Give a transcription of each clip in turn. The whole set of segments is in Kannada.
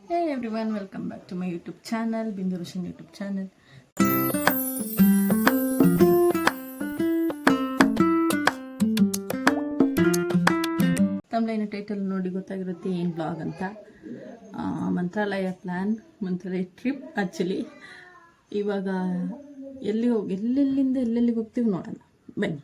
Hey everyone, welcome back to my YouTube channel, Bindu Roshan YouTube channel. ತಮ್ಲೈನ ಟೈಟಲ್ ನೋಡಿ ಗೊತ್ತಾಗಿರುತ್ತೆ ಏನು ಬ್ಲಾಗ್ ಅಂತ. Mantralaya plan, Mantralaya trip actually. ಇವಾಗ ಎಲ್ಲೆಲ್ಲಿಂದ ಎಲ್ಲೆಲ್ಲಿಗೆ ಹೋಗ್ತೀವಿ ನೋಡೋಣ ಬನ್ನಿ.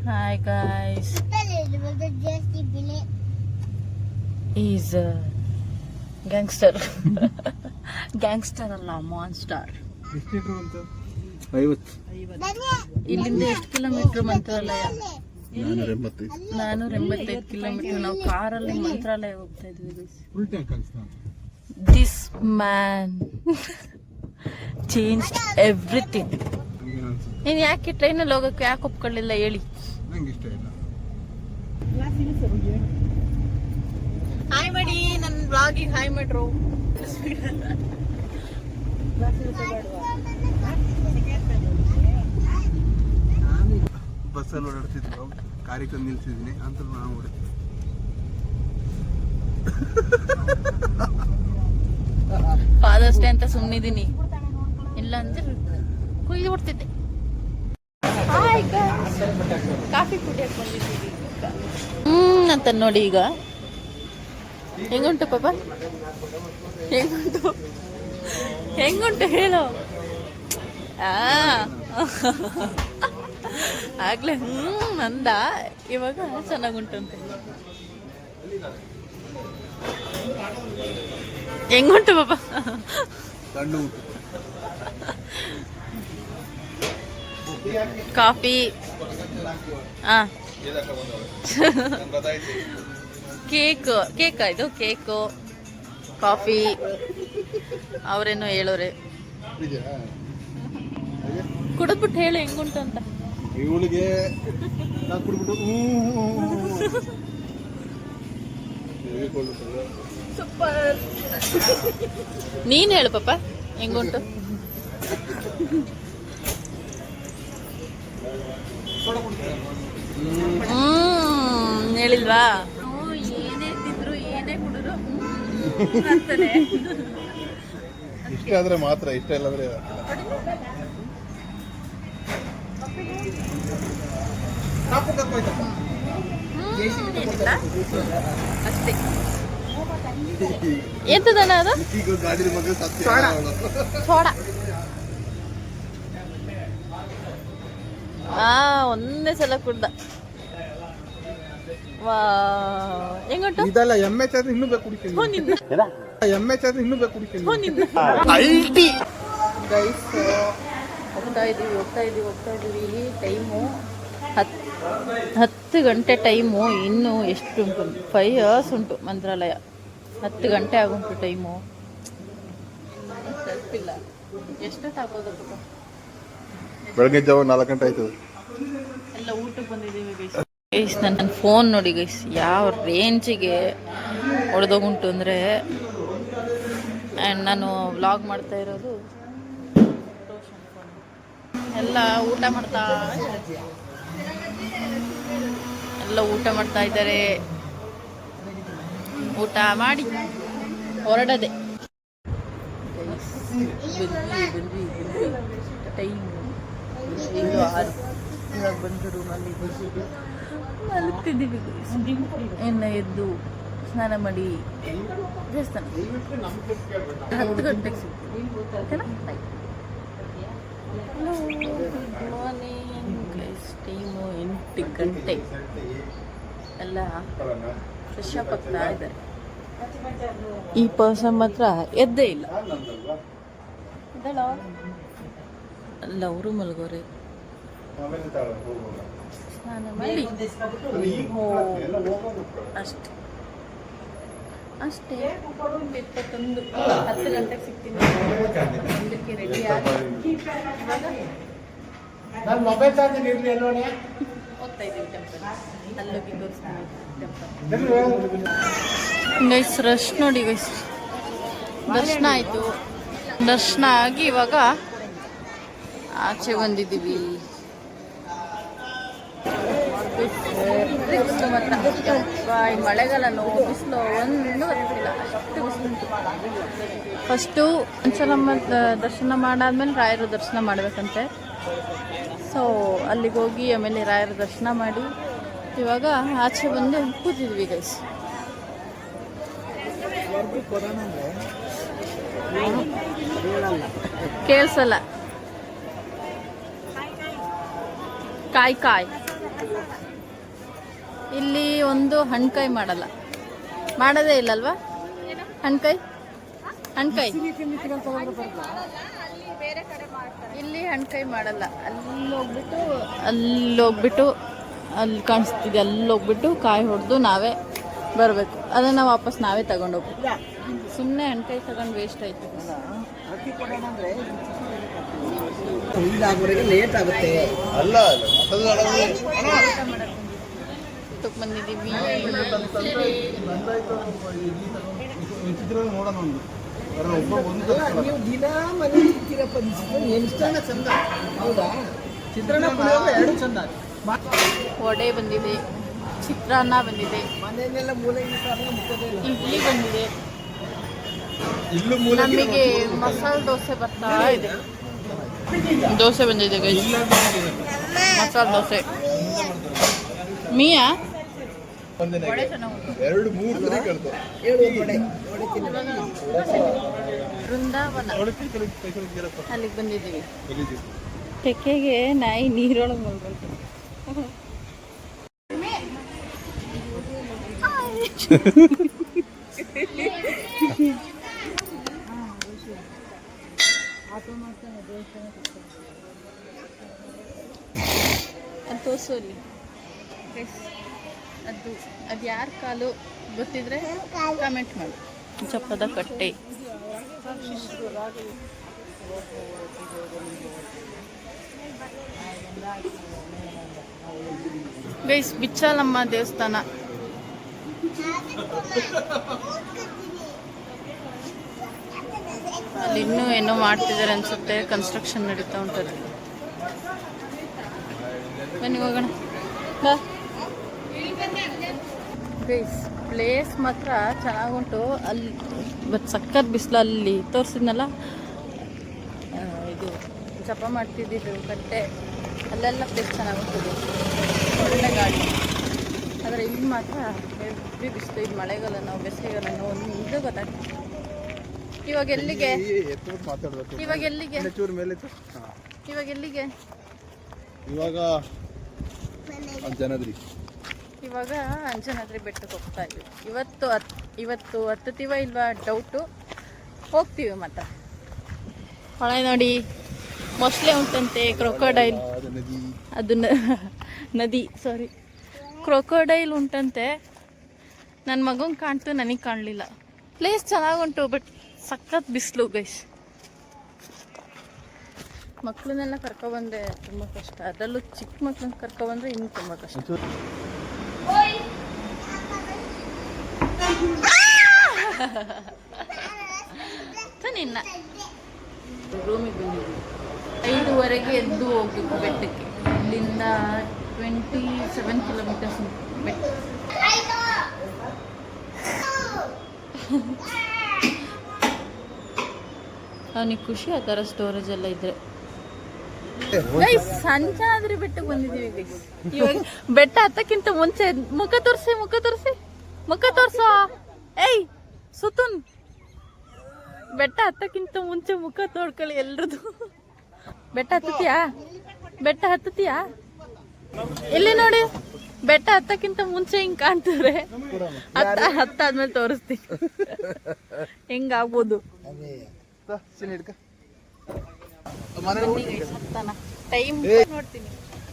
Hi guys, is gangster gangster ಅಲ್ಲ, ಮಾನ್ಸ್ಟರ್. ಇಲ್ಲಿಂದ ಎಷ್ಟು ಕಿಲೋಮೀಟರ್ ಮಂತ್ರಾಲಯ? 485 ಕಿಲೋಮೀಟರ್. ನಾವು ಕಾರಲ್ಲಿ ಮಂತ್ರಾಲಯ ಹೋಗ್ತಾ ಇದ್ವಿ. This man changed everything. ನೀನು ಯಾಕೆ ಟ್ರೈನಲ್ಲಿ ಹೋಗಕ್ಕೆ ಯಾಕೆ ಒಪ್ಕೊಳ್ಳಿಲ್ಲ ಹೇಳಿ? ಹಾಯ್ ಮಾಡಿ, ನನ್ನ ಬ್ಲಾಗಿಗೆ ಹಾಯ್ ಮಾಡ್ರು. ಬಸ್ಸಲ್ಲಿ ಓಡಾಡ್ತಿದ್ರು, ಕಾರ್ಯಕ್ರಮ ನಿಲ್ಸಿದ್ದೀನಿ ಅಂತ ನಾವು ಓಡಿದ್ವಿ. ಫಾದರ್ಸ್ ಡೇ ಅಂತ ಸುಮ್ಮನಿದ್ದೀನಿ, ಇಲ್ಲ ಅಂದ್ರೆ ಕುಯ್ದು ಬಿಡ್ತಿದ್ದೆ. ಕಾಫಿ ಕುಡಿಯಕ್ಕೆ ಬಂದಿದ್ದೀವಿ ಅಂತ ನೋಡಿ. ಈಗ ಹೆಂಗುಂಟು ಪಾಪ, ಹೆಂಗುಂಟು ಹೇಳು. ಆಗ್ಲೇ ಅಂದ, ಇವಾಗ ಚೆನ್ನಾಗುಂಟಂತೆ. ಹೆಂಗುಂಟು ಪಾಪ? ಕಾಫಿ, ಕೇಕ್ ಇದು ಕೇಕು, ಕಾಫಿ. ಅವರೇನೋ ಹೇಳೋರೆ, ಕುಡಿದ್ಬಿಟ್ಟು ಹೇಳು ಹೆಂಗುಂಟು ಅಂತ. ಇವಳಿಗೆ ಸೂಪರ್. ನೀನ್ ಹೇಳು ಪಾಪ ಹೆಂಗುಂಟು? ಹೇಳಿಲ್ವಾ? ಏನೇ ತಿಂದ್ರು ಏನೇ ಕುಡಿದ್ರು ಅಂತಾನೆ. ಇಷ್ಟ ಆದ್ರೆ ಮಾತ್ರ, ಇಷ್ಟ ಇಲ್ಲಾಂದ್ರೆ ಅಷ್ಟೇ. ಎಂತದನ ಅದು? ಸೋಡಾ. ಒಂದೇ ಸಲ ಕುಡ್ದ. ಹೆಂಗುಂಟು? ಇದೆಲ್ಲ ಎಮ್ಮೆ ಚಾದ್ರೆ ಇನ್ನೂ ಬೇಕು ಕುಡಿತೀನಿ. ಎಮ್ಮೆ ಚಾದ್ರೆ ಇನ್ನೂ ಬೇಕು ಕುಡಿತೀನಿ. ಗೈಸ್, ಹೋಗ್ತಾ ಇದೀವಿ. ಟೈಮು 10 ಗಂಟೆ ಟೈಮು. ಇನ್ನು ಎಷ್ಟು ಉಂಟು? 5 hours ಉಂಟು ಮಂತ್ರಾಲಯ. 10 ಗಂಟೆ ಆಗುಂಟು ಟೈಮು. ತಪ್ಪಿಲ್ಲ. ಎಷ್ಟೊತ್ತಾಗೋದಪ್ಪ? ಬೆಳಗ್ಗೆ ಜಾವ 4 ಗಂಟೆ ಆಯ್ತು. ಎಲ್ಲ ಊಟಕ್ಕೆ ಬಂದಿದ್ದೀವಿ ಗೈಸ್. ನನ್ನ ಫೋನ್ ನೋಡಿ ಗೈಸ್, ಯಾವ ರೇಂಜಿಗೆ ಹೊಡೆದೋಗುಂಟು ಅಂದರೆ. ಆ್ಯಂಡ್ ನಾನು ವ್ಲಾಗ್ ಮಾಡ್ತಾ ಇರೋದು ಎಲ್ಲ ಊಟ ಮಾಡ್ತಾ ಇದ್ದಾರೆ. ಊಟ ಮಾಡಿ ಹೊರಡದೆ. ಬಂದ್ವಿ. ಟೈಮು 5:06. ಇವಾಗ ಬಂದು ರೂಮಲ್ಲಿ ಮಲಗ್ತಿದ್ದೀವಿ. ಇನ್ನು ಎದ್ದು ಸ್ನಾನ ಮಾಡಿ ದೇವಸ್ಥಾನ 10 ಗಂಟೆಗೆ ಸಿಗ್ತೀವಿ. ಓಕೆನಾ? Good morning guys. ಟೈಮು 8 ಗಂಟೆ. ಎಲ್ಲ ಫ್ರೆಶ್ ಅಪ್ ಆಗ್ತಾ ಇದ್ದಾರೆ. ಈ ಪರ್ಸನ್ ಮಾತ್ರ ಎದ್ದೇ ಇಲ್ಲ. ಅಲ್ಲ, ಅವರು ಮಲಗೋರೆ. ಸ್ನಾನ ಮಾಡಿ ಅಷ್ಟೇ. 21, 10 ಗಂಟೆಗೆ ಸಿಗ್ತೀನಿ. 1ಕ್ಕೆ ರೆಡಿ ಆಗಿ ಹೋಗ್ತಾ ಇದ್ದೀವಿ ಟೆಂಪಲ್. ಅಲ್ಲೋಗಿ ತೋರಿಸ್ತೀವಿ ಟೆಂಪಲ್. ಗೈಸ್ ರಶ್ ನೋಡಿ ಗೈಸ್. ದರ್ಶನ ಆಯಿತು. ದರ್ಶನ ಆಗಿ ಇವಾಗ ಆಚೆ ಬಂದಿದ್ದೀವಿ. ಬಿಸಿಲು ಮಾತ್ರ ಮಳೆಗಾಲ ಬಿಸಿಲು ಒಂದು ಗೊತ್ತಿಲ್ಲ. ಫಸ್ಟು ಪಂಚನಮ್ಮ ದರ್ಶನ ಮಾಡಾದ್ಮೇಲೆ ರಾಯರ ದರ್ಶನ ಮಾಡಬೇಕಂತೆ. ಸೊ ಅಲ್ಲಿಗೆ ಹೋಗಿ ಆಮೇಲೆ ರಾಯರ ದರ್ಶನ ಮಾಡಿ ಇವಾಗ ಆಚೆ ಬಂದು ಕೂತಿದ್ವಿ ಗೈಸ್. ಕೇಳಿಸಲ್ಲ. ಕಾಯಿ ಇಲ್ಲಿ ಒಂದು ಹಣ್ಕಾಯಿ ಮಾಡಲ್ಲ, ಮಾಡೋದೇ ಇಲ್ಲಲ್ವಾ ಹಣ್ಕಾಯಿ. ಇಲ್ಲಿ ಹಣ್ಕಾಯಿ ಮಾಡಲ್ಲ. ಅಲ್ಲೋಗ್ಬಿಟ್ಟು ಅಲ್ಲಿ ಕಾಣಿಸ್ತಿದೆ, ಅಲ್ಲೋಗ್ಬಿಟ್ಟು ಕಾಯಿ ಹೊಡೆದು ನಾವೇ ಬರಬೇಕು. ಅದನ್ನು ವಾಪಸ್ ನಾವೇ ತಗೊಂಡೋಗ್ಬೇಕು. ಸುಮ್ಮನೆ ಹಣ್ಕಾಯಿ ತಗೊಂಡು ವೇಸ್ಟ್ ಆಯ್ತು. ಲೇಟ್ ಆಗುತ್ತೆ. ಬಂದಿದ್ದೀವಿ. ನೀವು ದಿನ ಮನೆ ಇರ್ತೀರಪ್ಪ, ಚಂದ ಹೌದಾ? ಚಿತ್ರಾನ್ನ ಎರಡು ಚಂದ. ವಡೆ ಬಂದಿದೆ, ಚಿತ್ರಾನ್ನ ಬಂದಿದೆ, ಮನೆಯಲ್ಲೆಲ್ಲ ಮೂಲೆ ಇಡ್ಲಿ ಬಂದಿದೆ. ನಮಗೆ ಮಸಾಲೆ ದೋಸೆ ಬರ್ತಾ ಇದೆ. ದೋಸೆ ಬಂದಿದೆ ಗೈಸ್, ಮಸಾಲೆ ದೋಸೆ. ಮಿಯಾ ವಡೆ ಚೆನ್ನಾಗುಂಟು. ಬೃಂದಾವನ ಅಲ್ಲಿಗೆ ಬಂದಿದ್ದೀವಿ. ತೆಕ್ಕೆಗೆ ನಾಯಿ ನೀರೊಳಗೆ ಮಲ್ಕೊಂಡು. ಅದು ತೋರಿಸು ಅಲ್ಲಿ. ಅದು ಯಾರ ಕಾಲು ಗೊತ್ತಿದ್ರೆ ಕಮೆಂಟ್ ಮಾಡಿ. ಚಪ್ಪದ ಕಟ್ಟೆ. ಗೈಸ್, ಬಿಚ್ಚಾಲಮ್ಮ ದೇವಸ್ಥಾನ. ಅಲ್ಲಿ ಇನ್ನೂ ಏನೋ ಮಾಡ್ತಿದ್ದಾರೆ ಅನ್ಸುತ್ತೆ, ಕನ್ಸ್ಟ್ರಕ್ಷನ್ ನಡೀತಾ ಉಂಟದು. ಬನ್ನಿ ಹೋಗೋಣ. ಗೈಸ್, ಪ್ಲೇಸ್ ಮಾತ್ರ ಚೆನ್ನಾಗುಂಟು. ಅಲ್ಲಿ ಬಟ್ ಸಕ್ಕತ್ ಬಿಸಿಲು. ಅಲ್ಲಿ ತೋರಿಸಿದ್ನಲ್ಲ, ಇದು ಜಪ ಮಾಡ್ತಿದ್ದಿದ್ದು ಕಟ್ಟೆ, ಅಲ್ಲೆಲ್ಲ ಪ್ಲೇಸ್ ಚೆನ್ನಾಗುಂಟು, ಒಳ್ಳೆ ಗಾಡಿ. ಆದರೆ ಇಲ್ಲಿ ಮಾತ್ರ ಹೆವಿ ಬಿಸಿಲು. ಇದು ಮಳೆಗಾಲ, ನಾವು ಬೇಸಿಗೆಗಾಲ ಒಂದು ಇದು ಗೊತ್ತಾಗ್ತದೆ. ಇವಾಗ ಎಲ್ಲಿಗೆ ಇವಾಗ ಅಂಜನಾದ್ರಿ ಬೆಟ್ಟಕ್ಕೆ ಹೋಗ್ತಾ ಇದ್ವಿ. ಇವತ್ತು ಹತ್ತುತ್ತೀವ ಇಲ್ವಾ ಡೌಟು. ಹೋಗ್ತೀವಿ ಮತ್ತೆ. ಹೊಳೆ ನೋಡಿ, ಮೊಸಳೆ ಉಂಟಂತೆ, ಕ್ರೊಕೊಡೈಲ್. ಅದು ನದಿ, ಸಾರಿ, ಕ್ರೊಕೊಡೈಲ್ ಉಂಟಂತೆ. ನನ್ನ ಮಗಂಗೆ ಕಾಣ್ತು, ನನಗೆ ಕಾಣಲಿಲ್ಲ. ಪ್ಲೇಸ್ ಚೆನ್ನಾಗುಂಟು, ಬಟ್ ಸಖತ್ ಬಿಸಿಲು ಗೈಸ್. ಮಕ್ಕಳನ್ನೆಲ್ಲ ಕರ್ಕೊಬಂದ್ರೆ ತುಂಬ ಕಷ್ಟ. ಅದರಲ್ಲೂ ಚಿಕ್ಕ ಮಕ್ಕಳನ್ನ ಕರ್ಕೊಬಂದ್ರೆ ಇನ್ನೂ ತುಂಬ ಕಷ್ಟ. ನಿನ್ನ ರೂಮಿಗೆ ಬಂದಿದ್ವಿ. 5:30 ಎದ್ದು ಹೋಗ್ಬೇಕು ಬೆಟ್ಟಕ್ಕೆ. ಇಲ್ಲಿಂದ 27 ಕಿಲೋಮೀಟರ್ಸ್ ಬೆಟ್ಟ. ಅವನಿಗೆ ಖುಷಿ ಆ ಥರ ಸ್ಟೋರೇಜ್ ಎಲ್ಲ ಇದ್ರೆ. ಸಂಜಾದ್ರಿ ಬೆಟ್ಟಕ್ಕೆ ಬಂದಿದ್ದೀವಿ. ಇವಾಗ ಬೆಟ್ಟ ಹತ್ತಕ್ಕಿಂತ ಮುಂಚೆ ಮುಖ ತೋರ್ಸೋ. ಏಯ್ ಸುತುನ್, ಬೆಟ್ಟ ಹತ್ತಕ್ಕಿಂತ ಮುಂಚೆ ಮುಖ ತೋಡ್ಕೊಳ್ಳಿ ಎಲ್ರದು. ಬೆಟ್ಟ ಹತ್ತುತ್ತೀಯಾ? ಇಲ್ಲಿ ನೋಡಿ, ಬೆಟ್ಟ ಹತ್ತಕ್ಕಿಂತ ಮುಂಚೆ ಹಿಂಗ್ ಕಾಣ್ತಾರೆ. ಹತ್ತಾದ್ಮೇಲೆ ತೋರಿಸ್ತೀನಿ ಹೆಂಗಾಗ್ಬೋದು. ಟೈಮ್ ನೋಡ್ತೀನಿ,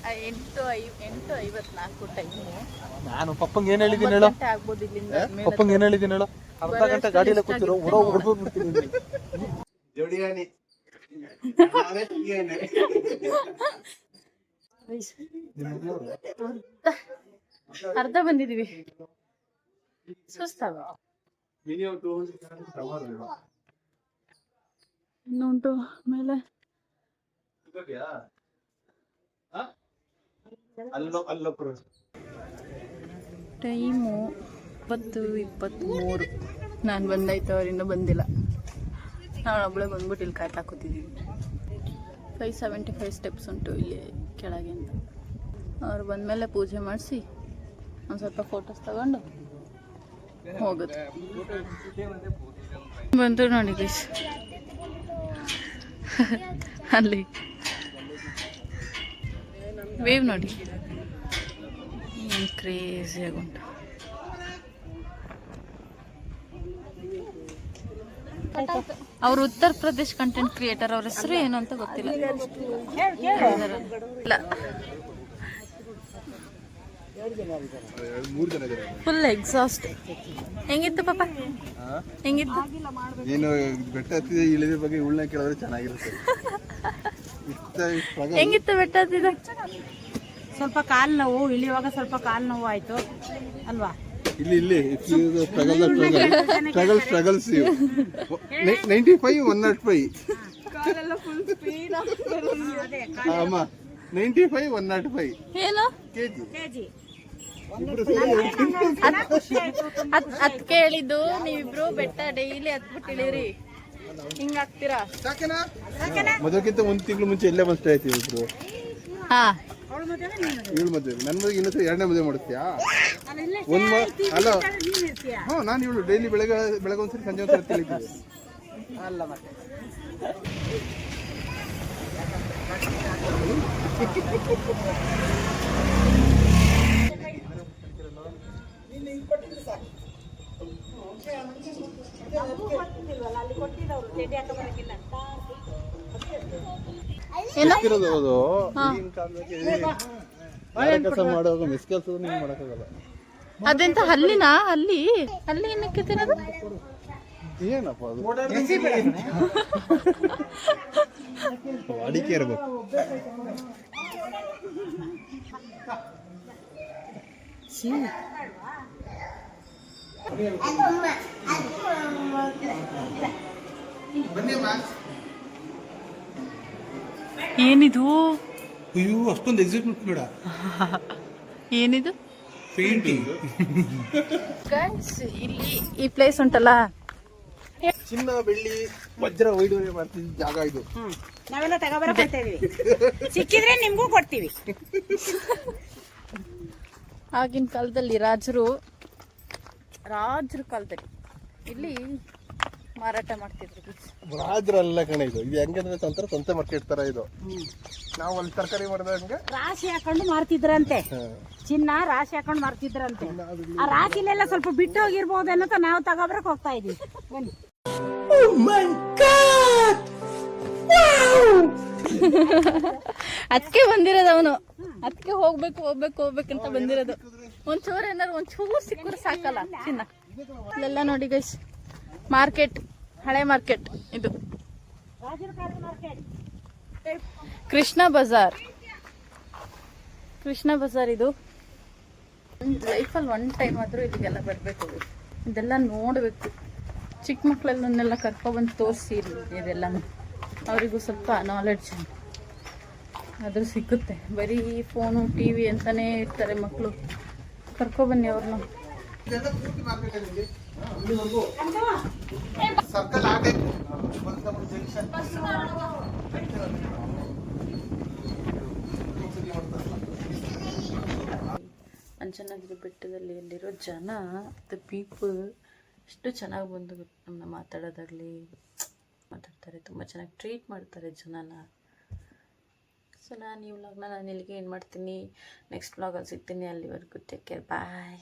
8:54 ಟೈಮು. ನಾನು ಪಪ್ಪಂಗೆ ಏನ್ ಹೇಳಿದ್ದೀನಿ ಹೇಳೋ, ಆಗ್ಬೋದು ಇಲ್ಲಿಂದ. ಪಪ್ಪಂಗೆ ಏನ್ ಹೇಳಿದ್ದೀನಿ ಹೇಳೋ, ಅರ್ಧ ಗಂಟೆ ಗಾಡಿಯಲ್ಲ ಕೂತಿರೋ ಹೊಡ್ಬಿಡ್ತೀನಿ. ಅರ್ಧ ಬಂದಿದೀವಿ, ಸುಸ್ತಾಗ ಇನ್ನುಂಟು ಮೇಲೆ. ಟೈಮು 20:23. ನಾನು ಬಂದಾಯ್ತು, ಅವ್ರು ಇನ್ನೂ ಬಂದಿಲ್ಲ. ನಾವು ಒಬ್ಬಳೆ ಬಂದ್ಬಿಟ್ಟು ಇಲ್ಲಿ ಕಾಯ್ತಾ ಕೂತಿದ್ದೀವಿ. 575 ಸ್ಟೆಪ್ಸ್ ಉಂಟು ಇಲ್ಲಿ ಕೆಳಗೆ ಅಂತ. ಅವ್ರು ಬಂದಮೇಲೆ ಪೂಜೆ ಮಾಡಿಸಿ ಒಂದು ಸ್ವಲ್ಪ ಫೋಟೋಸ್ ತಗೊಂಡು ಹೋಗುತ್ತೆ. ಬಂದರು ನೋಡಿ ಗೈಸ್, ಅಲ್ಲಿ ವೇವ್ ನೋಡಿ ಏನು ಕ್ರೇಜಿಯಾಗಿ ಉಂಟು. ಅವ್ರು ಉತ್ತರ ಪ್ರದೇಶ್ ಕಂಟೆಂಟ್ ಕ್ರಿಯೇಟರ್, ಅವ್ರ ಹೆಸರು ಏನು ಅಂತ ಗೊತ್ತಿಲ್ಲ. ಇಲ್ಲ, ಫುಲ್ ಎಕ್ಸಾಸ್ಟ್. ಹೆಂಗಿತ್ತು ಪಾಪ, ಹೆಂಗಿತ್ತು? ನೀನು ಬೆಟ್ಟ ಹತ್ತಿದ ಇಳಿದ ಬಗ್ಗೆ ಉಳ್ಳ ಕೇಳಿದ್ರೆ ಚೆನ್ನಾಗಿರುತ್ತೆ. ಹೆಂಗಿತ್ತು ಬೆಟ್ಟ ಹತ್ತಿದ? ಸ್ವಲ್ಪ ಕಾಲು ನೋವು, ಇಳಿಯುವಾಗ ಸ್ವಲ್ಪ ಕಾಲು ನೋವು ಆಯ್ತು ಅಲ್ವಾ? ಇಲ್ಲಿ ಸ್ಟ್ರಗಲ್ಸ್ 95 105 ಅಮ್ಮ 95 105 ಏನು ಕೆಜಿ. ಅದ್ ಕೇಳಿದ್ದು, ನೀವಿಬ್ರು ಬೆಟ್ಟ ಡೈಲಿ ಹತ್ಬಿಟ್ಟು ಇಳಿರಿ, ಹಿಂಗಾಗ್ತೀರಾ? ಮದುವೆಗಿಂತ 1 ತಿಂಗಳು ಮುಂಚೆ ಎಲ್ಲೇ ಬಂದು ಆಯ್ತು ಇಬ್ರು. ಹಾ, ಇವಳು ಮದುವೆ, ನನ್ನ ಮದುವೆ ಇನ್ನೊಂದು 2ನೇ ಮದುವೆ ಮಾಡ್ತೀಯಾ? ಅಲ್ಲ, ಹ್ಞೂ, ನಾನು ಇವಳು ಡೈಲಿ ಬೆಳಗ್ಗೆ ಒಂದ್ಸರಿ ಸಂಜೆ ಒಂದ್ಸರಿ ತಿಳಿತೀವಿ. ಅಲ್ಲ ಮತ್ತೆ ಸಿಕ್ಕಿರೋದು ಹೌದು. ಈಗಿನ ಕಾಲದಲ್ಲಿ ಕೆಲಸ ಮಾಡುವಾಗ ಮಿಸ್ ಕೆಲಸ ನೀವು ಮಾಡೋಕ್ಕಾಗಲ್ಲ. ಅದೆಂತ ಹಲ್ಲಿನಾ? ಅಲ್ಲಿ ಏನಕ್ಕೆ ತಿನ್ನೋದು? ಏನಪ್ಪ ಅದು? ಅಡಿಕೆ ಇರಬೇಕು. ಏನಿದು? ಅಯ್ಯೋ, ಅಷ್ಟೊಂದು ಎಕ್ಸಿಟ್ ಬೇಡ. ಏನಿದು? ಪೇಂಟಿಂಗ್. ಇಲ್ಲಿ ಈ ಪ್ಲೇಸ್ ಉಂಟಲ್ಲ, ಚಿನ್ನ ಬೆಳ್ಳಿ ವಜ್ರ ವೈಡೂರ್ಯ ಮಾಡ್ತಿದ್ದ ಜಾಗ ಇದು. ನಾವೆಲ್ಲ ತಗೋಬರಕ್ ಹೋಗ್ತಾ ಇದೀವಿ, ಸಿಕ್ಕಿದ್ರೆ ನಿಮ್ಗೂ ಕೊಡ್ತೀವಿ. ಆಗಿನ ಕಾಲದಲ್ಲಿ ರಾಜರು ಕಾಲದಲ್ಲಿ ಇಲ್ಲಿ ಮಾರಾಟ ಮಾಡ್ತಿದ್ರು. ರಾಜ್ರಲ್ಲ ಕಣ ಇದು. ಇದು ಹೆಂಗಂದ್ರೆ ಸಂತೆ ಮಾರ್ಕೆಟ್ ತರ ಇದು. ನಾವು ಅಲ್ಲಿ ತರಕಾರಿ ಮಾಡಿದಂಗೆ ರಾಶಿ ಹಾಕೊಂಡು ಮಾರ್ತಿದ್ರಂತೆ, ಚಿನ್ನ ರಾಶಿ ಹಾಕೊಂಡು ಮಾರ್ತಿದ್ರಂತೆ. ಆ ರಾಶಿಲೆಲ್ಲ ಸ್ವಲ್ಪ ಬಿಟ್ಟು ಹೋಗಿರ್ಬೋದು ಅನ್ನೋ ನಾವು ತಗೋಬರಕ್ ಹೋಗ್ತಾ ಇದೀವಿ. ಬನ್ನಿ. ಅದಕ್ಕೆ ಬಂದಿರೋದು ಅವನು, ಅದಕ್ಕೆ ಹೋಗ್ಬೇಕಂತ ಬಂದಿರೋದು. ಒಂಚೂರು ಸಿಕ್ಕರು ಸಾಕಲ್ಲ ಚಿನ್ನ. ಇಲ್ಲೆಲ್ಲ ನೋಡಿ ಗೈಸ್, ಮಾರ್ಕೆಟ್, ಹಳೆ ಮಾರ್ಕೆಟ್ ಇದು. ಕೃಷ್ಣ ಬಜಾರ್ ಇದು. ಲೈಫಲ್ಲಿ 1 ಟೈಮ್ ಆದರೂ ಇಲ್ಲಿಗೆಲ್ಲ ಬರಬೇಕು, ಇದೆಲ್ಲ ನೋಡಬೇಕು. ಚಿಕ್ಕ ಮಕ್ಕಳನ್ನೆಲ್ಲ ಕರ್ಕೊಬಂದು ತೋರಿಸಿ ಇದೆಲ್ಲನೂ, ಅವರಿಗೂ ಸ್ವಲ್ಪ ನಾಲೆಡ್ಜ್ ಆದರೂ ಸಿಕ್ಕುತ್ತೆ. ಬರೀ ಫೋನು TV ಅಂತಲೇ ಇರ್ತಾರೆ ಮಕ್ಕಳು. ಕರ್ಕೊಬನ್ನಿ ಅವ್ರನ್ನ. ಅಂಜನಾದ್ರಿ ಬೆಟ್ಟದಲ್ಲಿ ಅಲ್ಲಿರೋ ಜನ, ದ ಪೀಪಲ್ ಎಷ್ಟು ಚೆನ್ನಾಗಿ ಬಂದು ನಮ್ಮನ್ನ ಮಾತಾಡ್ತಾರೆ, ತುಂಬ ಚೆನ್ನಾಗಿ ಟ್ರೀಟ್ ಮಾಡ್ತಾರೆ ಜನನ. ಸೊ ನಾನು ಈ ವ್ಲಾಗ್ನ ಇಲ್ಲಿಗೆ ಏನು ಮಾಡ್ತೀನಿ, ನೆಕ್ಸ್ಟ್ ವ್ಲಾಗಲ್ಲಿ ಸಿಗ್ತೀನಿ. ಅಲ್ಲಿವರೆಗೂ ಟೇಕ್ ಕೇರ್, ಬಾಯ್.